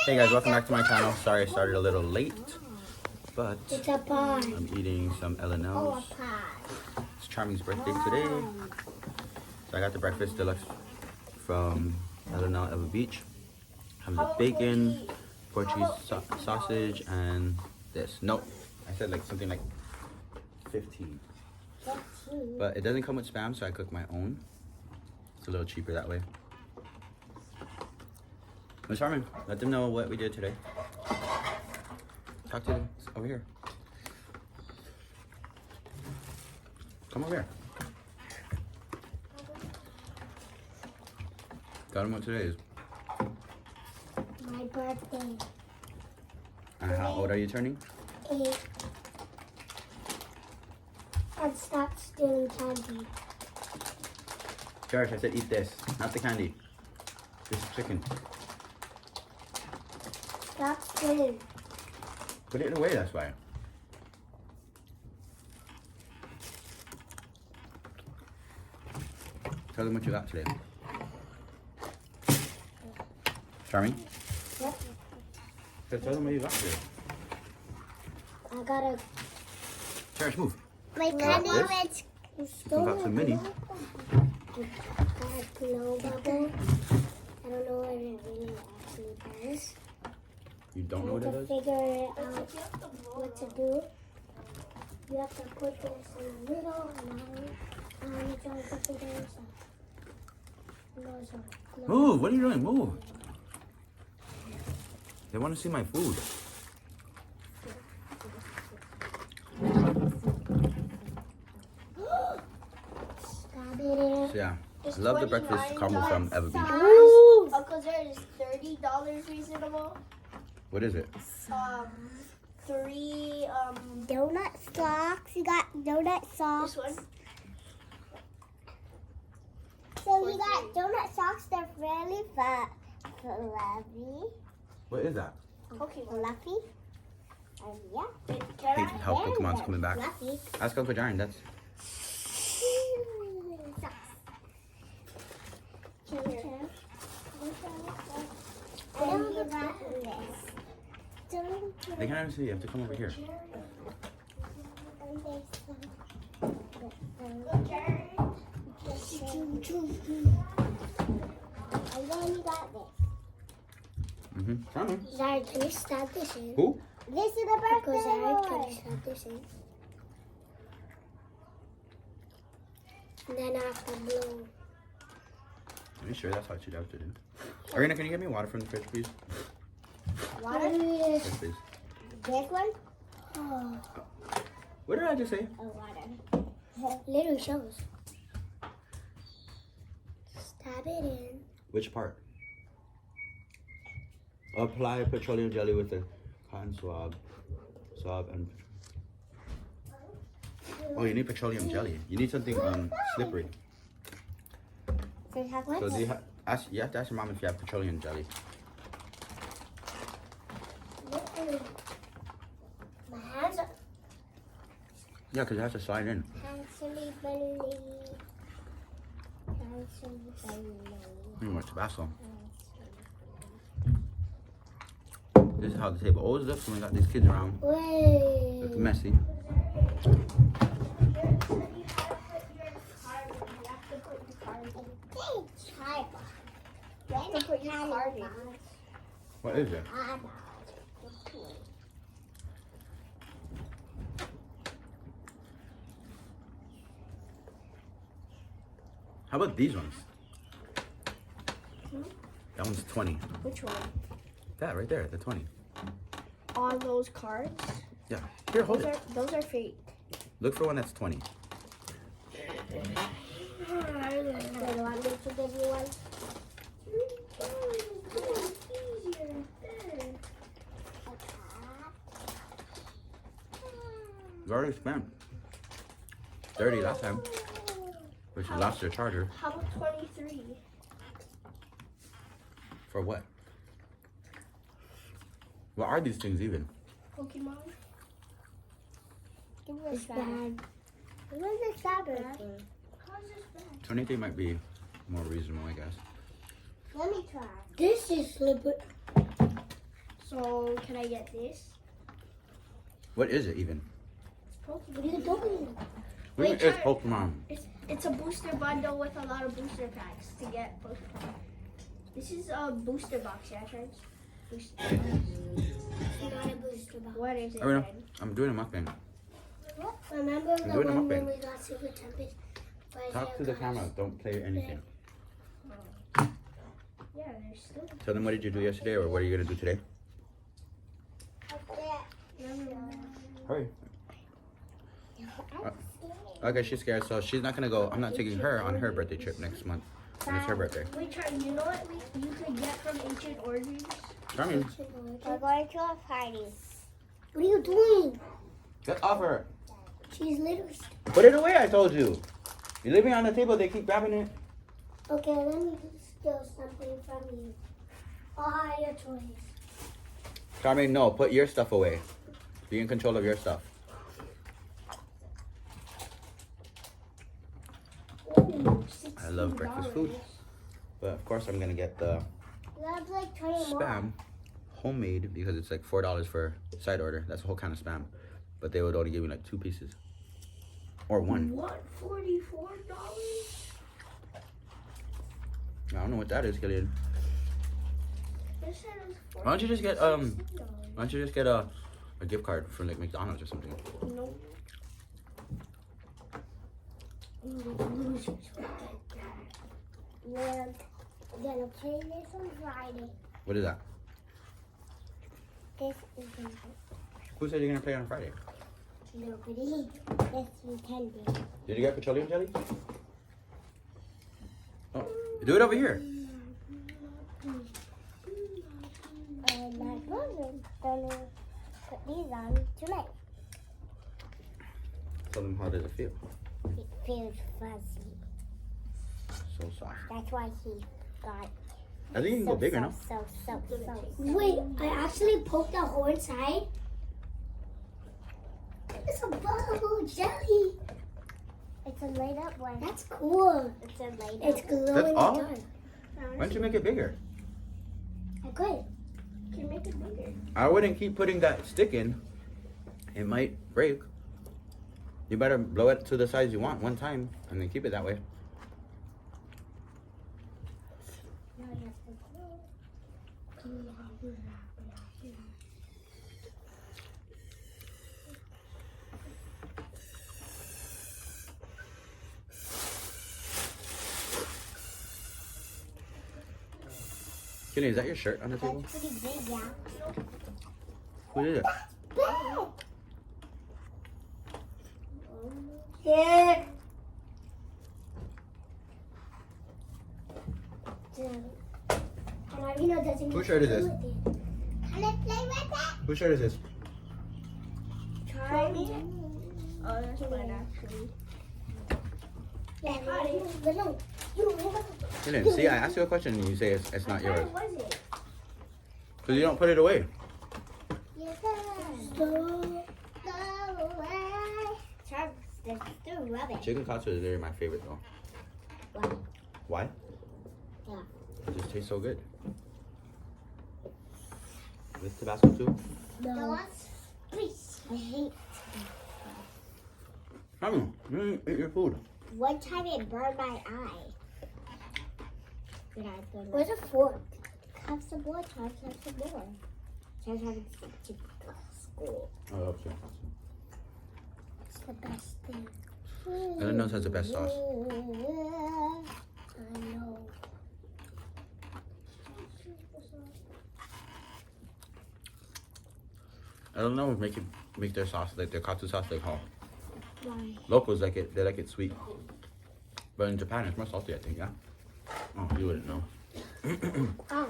Hey guys, welcome back to my channel. Sorry I started a little late, but It's a pie. I'm eating some L&L's. It's Charming's birthday today. So I got the breakfast deluxe from L&L Eva Beach. Have the bacon, Portuguese sausage, and this. No, I said like something like 15. But it doesn't come with Spam, so I cook my own. It's a little cheaper that way. Miss Harmon, let them know what we did today. Talk to them over here. Come over here. Tell them what today is. My birthday. And how old are you turning? 8. And stop stealing candy. George, I said eat this, not the candy. This is chicken. Stop stealing. Put it away, that's why. Tell them what you got today. Charming? Yep. So tell them what you got today. I got a... George, move. My candy was You got some mini. I got a glow bubble. I don't know what it really actually does. You don't know what I it have does? to figure out what to do. You have to put this in the middle and I'm trying to figure this out. Move, what are you doing? Move. They want to see my food. Stab it in. So yeah, I love the breakfast combo from Eva Beach. Ooh. Uncle Jared, is $30 reasonable? What is it? 3 Donut socks. You got donut socks. this one. So you got donut socks. They're really fluffy. What is that? Pokemon. Fluffy. Yeah. Can Think I? how Pokemon's coming back. Fluffy. Ask Uncle Jaren, that's... And you got this. They can't even see you, have to come over here. And then you got this. Charming. Zara, can you stab this in? Who? This is the birthday Zara, can you stab this in? And then I have to blow. Are you sure that's how you have to do? Arena, can you get me water from the fridge, please? Water? Yes, please. This one? Oh, What did I just say? water. Little shows. Stab it in. Which part? Apply petroleum jelly with a cotton swab. And... Oh, you need petroleum jelly. You need something slippery. So you have So do you have to ask your mom if you have petroleum jelly. My hands are Yeah, because it has to slide in. handsomely belly. Handsomely belly. More Tabasco. This is how the table always looks when we got these kids around. Wait. It's messy. You have to put your card in. What is it? How about these ones? That one's 20. Which one? That right there, the 20. On those cards? Yeah. Here, hold it. Those are fake. Look for one that's 20. Do you want me to give you one? You already spent 30 last time, but you lost your charger. How about 23? For what? What are these things even? Pokemon? It's bad. What is that bad? How's this bad? 23 might be more reasonable, I guess. Let me try. This is slippery. So can I get this? What is it even? What are you doing? What Wait, is try- Pokemon? It's a booster bundle with a lot of booster packs to get Pokemon. This is a booster box, yeah, Charles? Booster box. It's not a booster box. What is it I don't know. then? I'm doing a mukbang. Remember the doing a one when mukbang. we got Super Tempest? Talk to the camera. Don't play anything. Yeah, there's still. Tell them what did you do yesterday or what are you going to do today? Hurry. Okay, she's scared, so she's not going to go. I'm not taking her on her birthday trip next month. When it's her birthday. Wait, Charlie, you know what you could get from Ancient Origins? Charming, We're going to a party. What are you doing? get off her. She's little. Put it away, I told you. You're leaving it on the table, they keep grabbing it. Okay, let me steal something from you. Your toys. Charming, no, put your stuff away. Be in control of your stuff. Ooh, I love breakfast food. But of course, I'm going to get the That's like 20 more. Spam homemade because it's like $4 for side order. That's a whole kind of Spam. But they would only give me like 2 pieces. Or 1. What? $44? I don't know what that is, Killian. They said it was Why don't you just get $46. why don't you just get a gift card from like McDonald's or something? Nope. We're gonna play this on Friday. What is that? This is gonna Who said you're gonna play on Friday? nobody. Yes, we can be. Did you get petroleum jelly? Oh, do it over here. My brother's gonna put these on tonight. Tell them how does it feel? It feels fuzzy. So soft. That's why he got. I think you can go bigger now. So. Wait, I actually poked a hole inside. It's a bubble jelly. It's a light up one. That's cool. It's a light up. It's glowing. That's all? dark. Why don't you make it bigger? I could. Can you make it bigger? I wouldn't keep putting that stick in. It might break. You better blow it to the size you want one time and then keep it that way. Now you have to Kenny, is that your shirt on the table? That's pretty big, yeah. Who did it? Yeah. Whose shirt is this? Can I play with it? Whose shirt is this? Charlie? Oh, that's mine actually. Kenny, see, I asked you a question and you say it's not yours. What was it? Because you don't put it away. Yes, go away. Charles, they're still rubbish. Chicken katsu is really my favorite though. Why? Why? Yeah. It just tastes so good. With Tabasco too? No. Please. I hate. Come you didn't eat your food. One time it burned my eye. Where's a fork? Have some more, Charles. Have some more. Charles having some chicken school. I love chicken katsu. It's the best thing. Eleanor's has the best sauce. I know. I don't know make their sauce like their katsu sauce like how Why? locals like it. They like it sweet. But in Japan it's more salty, I think. Yeah. Oh, you wouldn't know. Oh,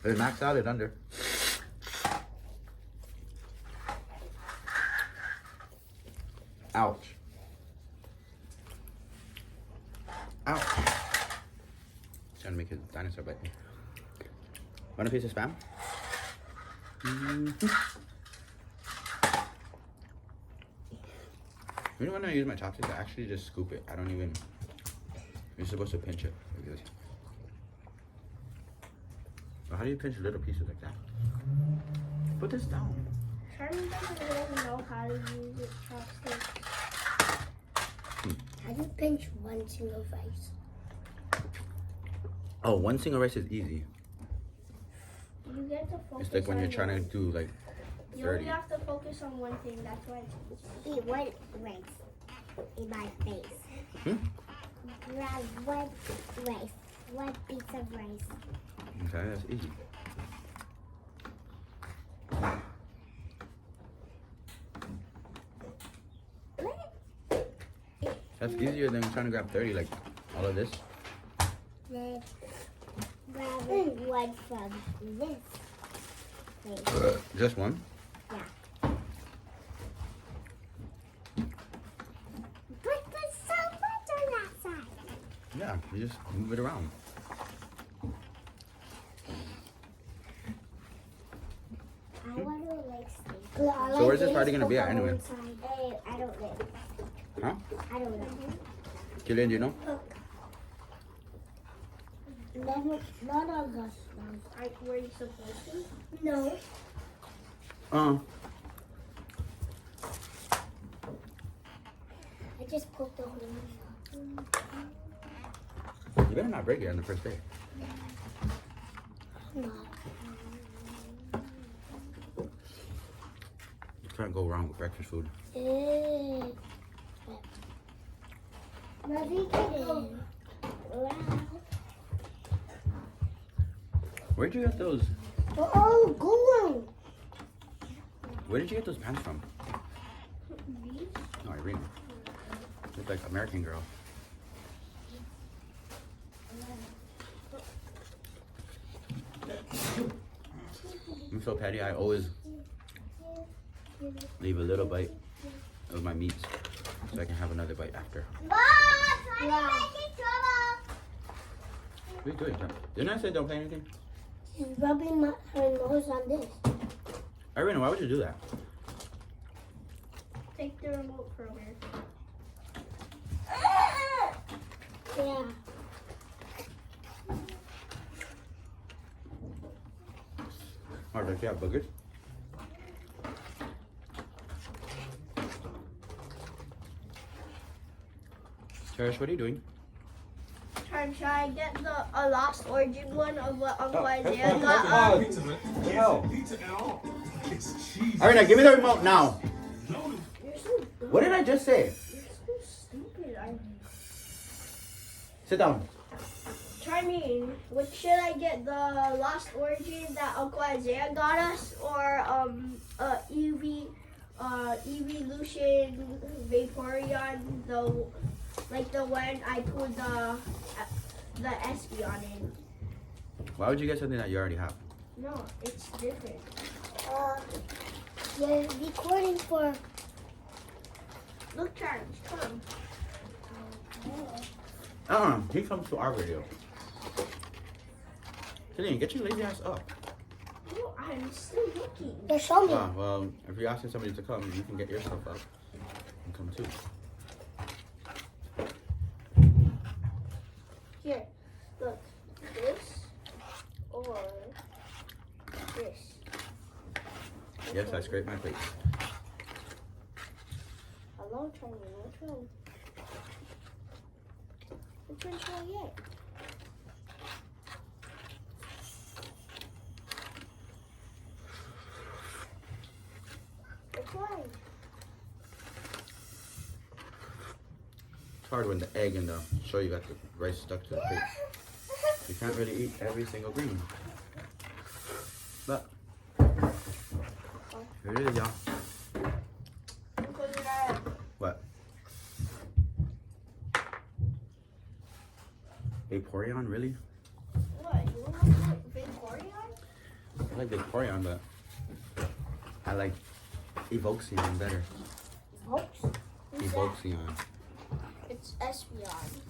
There's mac salad under. Ouch. Ouch. Trying to make a dinosaur bite me. Want a piece of Spam? You know when I use my chopsticks, I actually just scoop it. I don't even. You're supposed to pinch it like this. How do you pinch little pieces like that? Put this down. Charlie doesn't really know how to use it chopsticks. How do you pinch one single rice? Oh, one single rice is easy. You get to focus It's like when on you're trying to do like You 30. only have to focus on one thing. That's why it's easy. Eat one rice in my face. Grab one rice. One piece of rice. Okay, that's easy. That's easier than trying to grab 30, like all of this. Then grab one from this place. Just one? Yeah. But there's so much on that side. Yeah, you just move it around. I want to like sleep. So where's this party gonna be at anyway? I don't know. Huh? I don't know. Killian, do you know? None of us knows. Were you supposed to? No. I just poked the hole in You better not break it on the first day. the You can't go wrong with breakfast food. Maybe get in. Wow. Where'd you get those? Oh, go Where did you get those pants from? These? No, Irene. Look like American Girl. I'm so petty. I always leave a little bite of my meats so I can have another bite after. Mom, Yeah. What are you doing, John? Didn't I say don't play anything? She's rubbing her nose on this. Irene, why would you do that? Take the remote from her. Yeah. Oh, does she have boogers? Cherish, what are you doing? Should I get the Lost Origin one of what Uncle Isaiah oh, got? oh. Pizza, man. Yo. Pizza at all. It's cheese. Irene, give me the remote now. Loaded. You're so dumb. What did I just say? You're so stupid. Sit down. Which should I get the Lost Origin that Uncle Isaiah got us, or Evolution Vaporeon, the one I put the Espeon in? Why would you get something that you already have? No, it's different. You're recording for. Look, Charles, come. He comes to our video. Killian, get your lazy ass up. No, I'm still looking. Yeah, show me. Well, if you're asking somebody to come, you can get your stuff up and come too. Here, look. This or this. Yes, I scraped my plate. Hello, Charlie. Which one? Which one should I get? Which one? It's hard when the egg and the show you got the rice stuck to the plate. You can't really eat every single green. But here it is, y'all. Because of that. What? Vaporeon, really? What? You want to like Vaporeon? I like Vaporeon, but I like Evoxion better. Folks. Who's that? Evoxion. It's Espeon.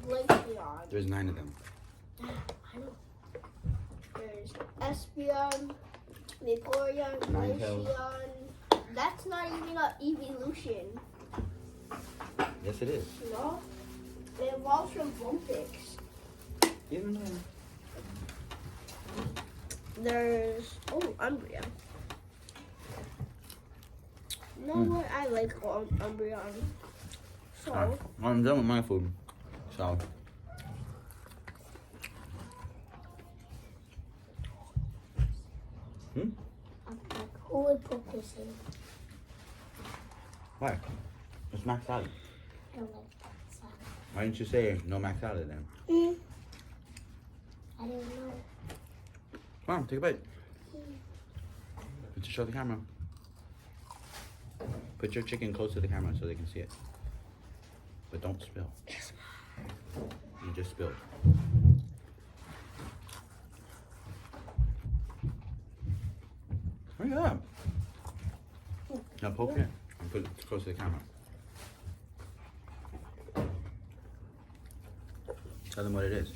Glaceon. There's 9 of them. I don't. There's Espeon, Vaporeon, Ninetales. Glaceon. That's not even an evolution. Yes, it is. No? It evolves from Vulpix. Even though There's Umbreon. You know what? I like Umbreon. So I'm done with my food. So. I'm like, who would put this in? Why? It's mac salad. I don't like that salad. Why didn't you say no mac salad then? I didn't know. Come on, take a bite. Just show the camera. Put your chicken close to the camera so they can see it. But don't spill. You just spilled. Hurry up. Now poke it and put it close to the camera. Tell them what it is.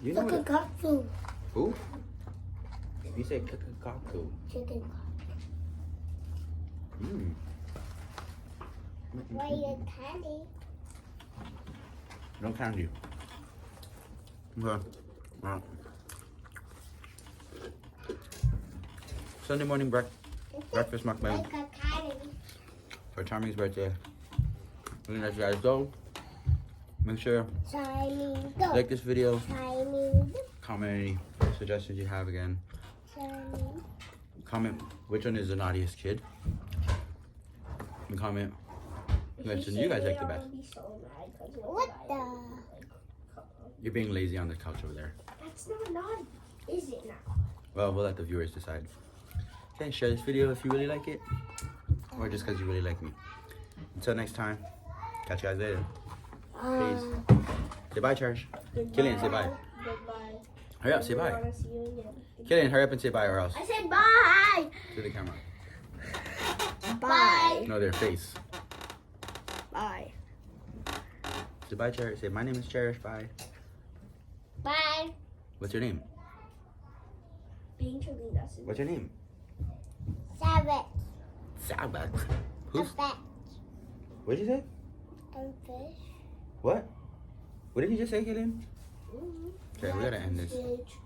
You know what it, Kakakatsu. who? You say kakakaku. Chicken. Mmm. Why you candy? No candy. Okay. Well. Sunday morning breakfast mukbang Like a candy. for Charming's birthday. We're gonna let you guys go. Make sure Shining like this video, Shining comment any suggestions you have again. Shining. Comment which one is the naughtiest kid. And comment which one you guys like the best. What the? You're being lazy on the couch over there. that's not naughty, is it now? Well, we'll let the viewers decide. Okay, share this video if you really like it, or just because you really like me. Until next time, catch you guys later. Peace. Say bye, Cherish. Killian, say bye. Goodbye. Hurry up, say I bye. wanna see you again. Killian, hurry up and say bye or else. I said bye. To the camera. Bye. No, their face. Bye. Say bye, Cherish. Say, my name is Cherish. Bye. Bye. What's your name? Being truly doesn't. What's your name? Sabbath. Sabbath. Who's? Bat. What did you say? And fish. What? What did you just say, Killian? Okay, we gotta end this. Fish.